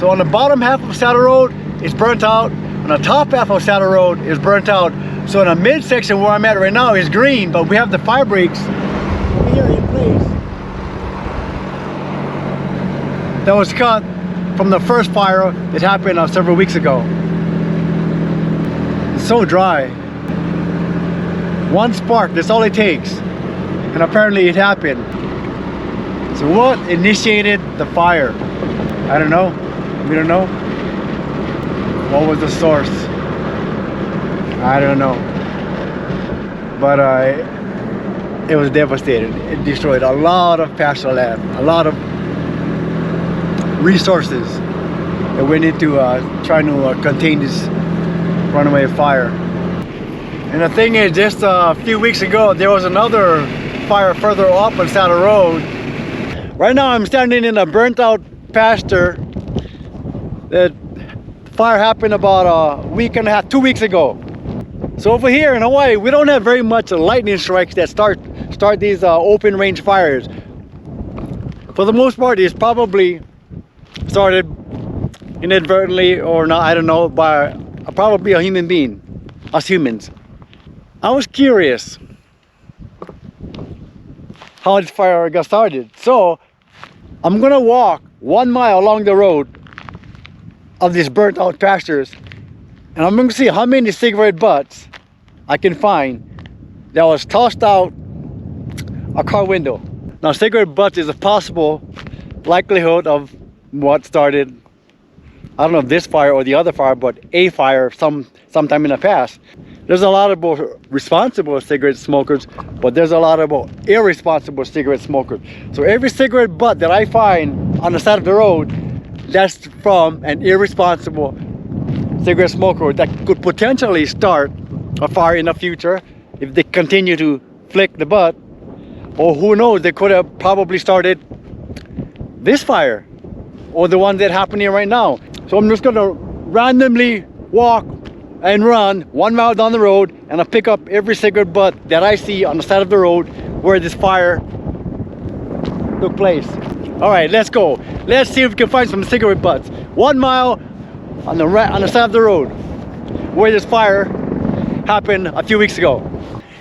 So on the bottom half of Saddle Road, it's burnt out. On the top half of Saddle Road is burnt out. So in the midsection where I'm at right now is green, but we have the fire breaks over here in place that was cut from the first fire that happened several weeks ago. It's so dry. One spark, that's all it takes. And apparently it happened. So what initiated the fire? I don't know. We don't know. What was the source? I don't know. But it was devastating. It destroyed a lot of pasture land, a lot of resources that went into trying to contain this runaway fire. And the thing is, just a few weeks ago, there was another fire further up on Saddle Road. Right now, I'm standing in a burnt out pasture. That fire happened about a week and a half, 2 weeks ago. So over here in Hawaii, we don't have very much lightning strikes that start these open range fires. For the most part, it's probably started inadvertently or not, I don't know, by probably a human being, us humans. I was curious how this fire got started. So I'm gonna walk 1 mile along the road of these burnt out pastures, and I'm gonna see how many cigarette butts I can find that was tossed out a car window. Now, cigarette butts is a possible likelihood of what started, I don't know if this fire or the other fire, but a fire sometime in the past. There's a lot of both responsible cigarette smokers, but there's a lot of irresponsible cigarette smokers. So every cigarette butt that I find on the side of the road, that's from an irresponsible cigarette smoker that could potentially start a fire in the future if they continue to flick the butt. Or who knows, they could have probably started this fire or the one that happened here right now. So I'm just gonna randomly walk and run 1 mile down the road, and I'll pick up every cigarette butt that I see on the side of the road where this fire took place. All right, let's go. Let's see if we can find some cigarette butts. 1 mile on the side of the road where this fire happened a few weeks ago.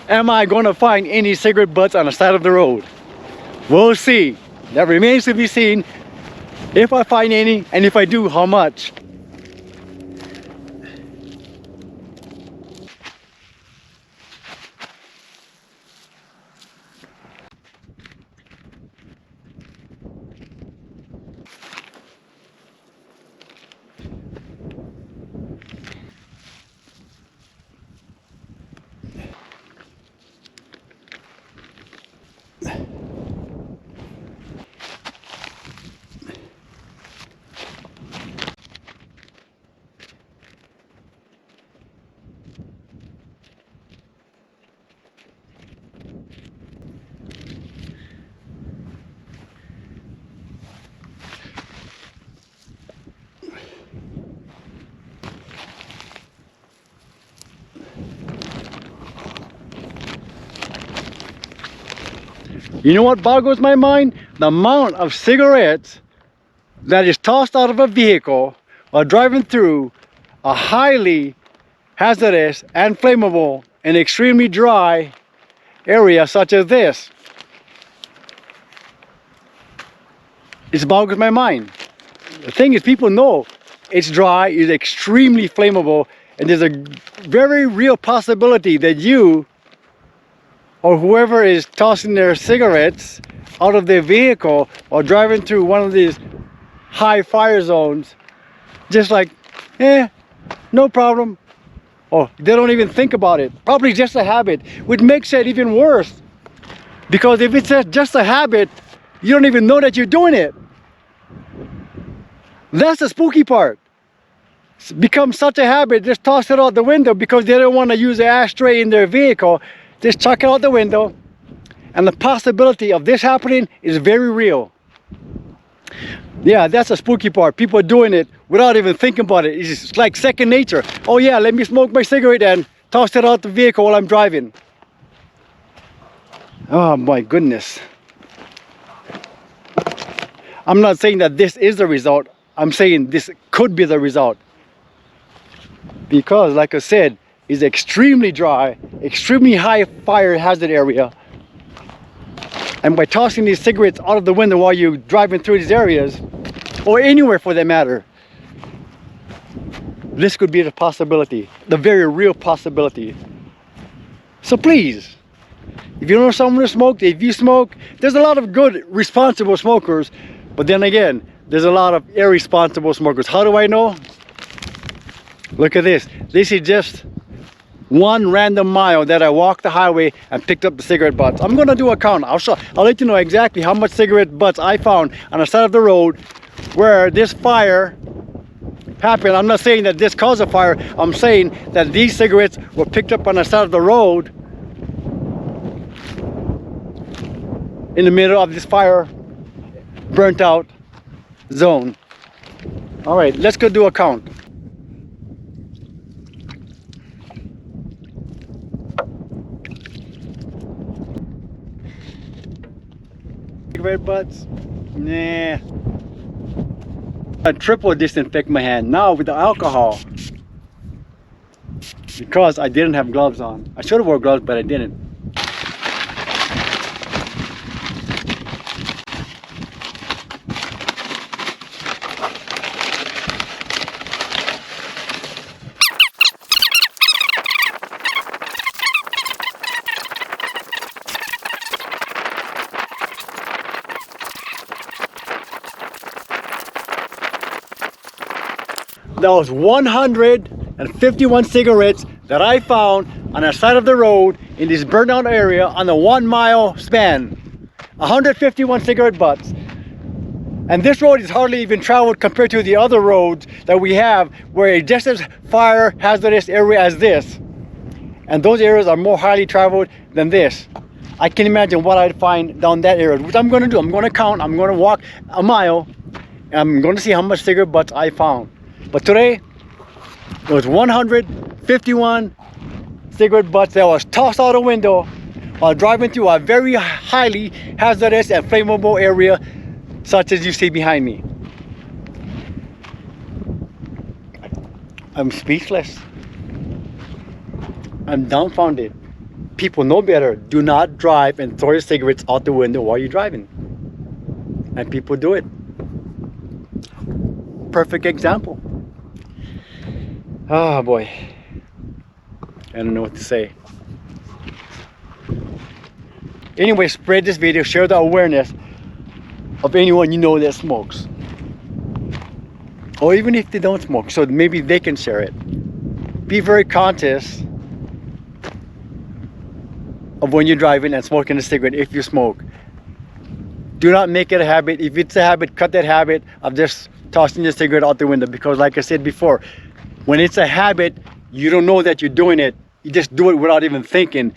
Am I going to find any cigarette butts on the side of the road? We'll see. That remains to be seen. If I find any, and if I do, how much. You know what boggles my mind? The amount of cigarettes that is tossed out of a vehicle while driving through a highly hazardous and flammable and extremely dry area such as this. It boggles my mind. The thing is, people know it's dry, it's extremely flammable, and there's a very real possibility that you or whoever is tossing their cigarettes out of their vehicle or driving through one of these high fire zones, just like, no problem. Or they don't even think about it. Probably just a habit, which makes it even worse. Because if it's just a habit, you don't even know that you're doing it. That's the spooky part. It's become such a habit, just toss it out the window because they don't want to use the ashtray in their vehicle. Just chuck it out the window, and the possibility of this happening is very real. Yeah, that's the spooky part. People are doing it without even thinking about it. It's like second nature. Oh yeah, let me smoke my cigarette and toss it out the vehicle while I'm driving. Oh my goodness. I'm not saying that this is the result I'm saying this could be the result. Because like I said, it's extremely dry, extremely high fire hazard area. And by tossing these cigarettes out of the window while you're driving through these areas, or anywhere for that matter, this could be the possibility, the very real possibility. So please, if you know someone who smokes, if you smoke, there's a lot of good, responsible smokers, but then again, there's a lot of irresponsible smokers. How do I know? Look at this. This is just one random mile that I walked the highway and picked up the cigarette butts. I'm gonna do a count. I'll let you know exactly how much cigarette butts I found on the side of the road where this fire happened. I'm not saying that this caused a fire. I'm saying that these cigarettes were picked up on the side of the road in the middle of this fire burnt out zone. All right, let's go do a count. Cigarette butts? Nah. I triple disinfect my hand now with the alcohol because I didn't have gloves on. I should have wore gloves, but I didn't. That was 151 cigarettes that I found on the side of the road in this burnt out area on the 1 mile span. 151 cigarette butts. And this road is hardly even traveled compared to the other roads that we have where it's just as fire hazardous area as this. And those areas are more highly traveled than this. I can imagine what I'd find down that area, which I'm gonna do. I'm gonna count, I'm gonna walk a mile, and I'm gonna see how much cigarette butts I found. But today, it was 151 cigarette butts that was tossed out the window while driving through a very highly hazardous and flammable area such as you see behind me. I'm speechless. I'm dumbfounded. People know better. Do not drive and throw your cigarettes out the window while you're driving. And people do it. Perfect example. Oh boy, I don't know what to say. Anyway, spread this video, share the awareness of anyone you know that smokes. Or even if they don't smoke, so maybe they can share it. Be very conscious of when you're driving and smoking a cigarette if you smoke. Do not make it a habit. If it's a habit, cut that habit of just tossing your cigarette out the window, because like I said before, when it's a habit, you don't know that you're doing it. You just do it without even thinking.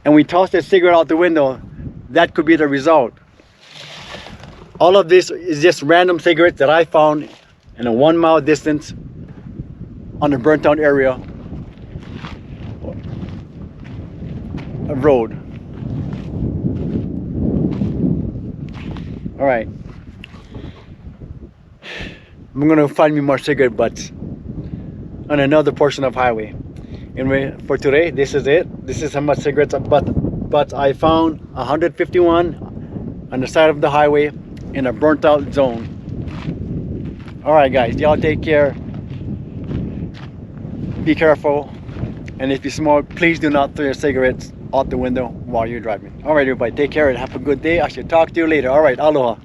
And when you toss that cigarette out the window, that could be the result. All of this is just random cigarettes that I found in a 1 mile distance on a burnt out area of road. All right. I'm gonna find me more cigarette butts on another portion of highway. Anyway, for today, this is it. This is how much cigarettes butts I found. 151 on the side of the highway in a burnt out zone. All right, guys, y'all take care. Be careful. And if you smoke, please do not throw your cigarettes out the window while you're driving. All right, everybody, take care and have a good day. I should talk to you later. All right, aloha.